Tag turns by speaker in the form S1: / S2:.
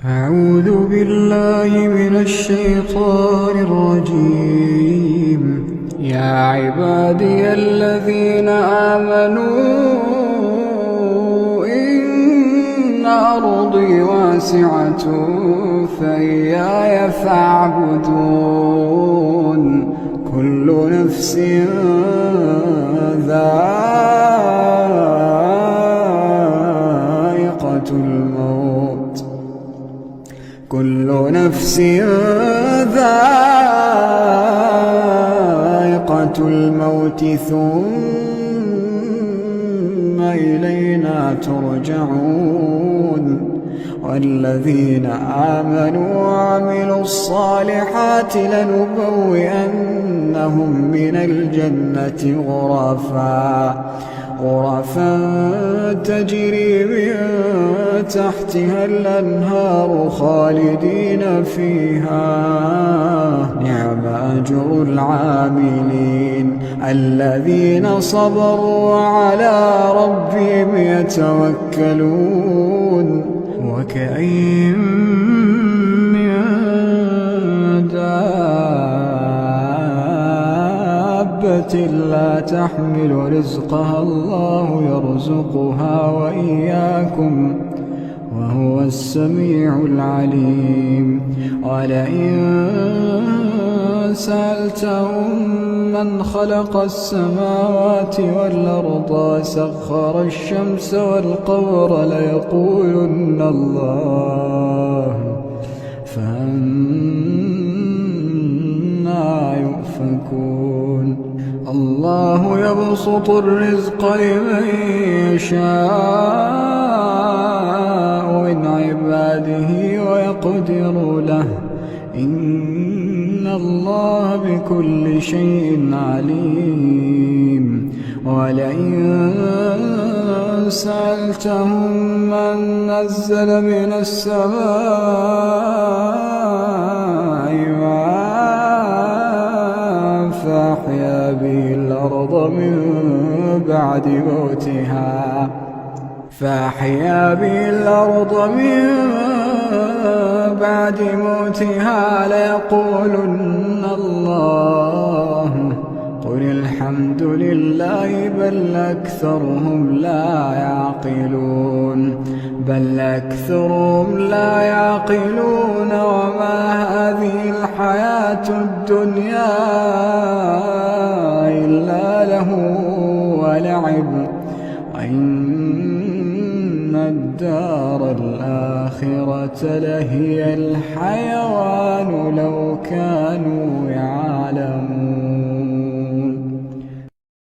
S1: أعوذ بالله من الشيطان الرجيم. يا عبادي الذين آمنوا إن أرضي واسعة فإياي فاعبدون. كل نفس ذائقة الموت كل نفس ذائقة الموت ثم إلينا ترجعون. والذين آمنوا وعملوا الصالحات لنبوئنهم من الجنة غرفا تجري من تحتها الأنهار خالدين فيها. نعم أجر العاملين الذين صبروا وعلى ربهم يتوكلون. وكأين من دابة لا تحمل رزقها الله يرزقها وإياكم وهو السميع العليم. ولئن سألتهم من خلق السماوات والأرض وسخر الشمس والقمر ليقولن الله فأنى يؤفكون. الله يبسط الرزق لمن يشاء من عباده ويقدر له إن الله بكل شيء عليم. ولئن سألتهم من نزل من السماء ماء فأحيا به الأرض من بعد موتها ليقولن الله. قل الحمد لله بل أكثرهم لا يعقلون. وما هذه الحياة الدنيا إلا له ولعب وإن الدار الآخرة لهي الحيوان لو كانوا يعلمون.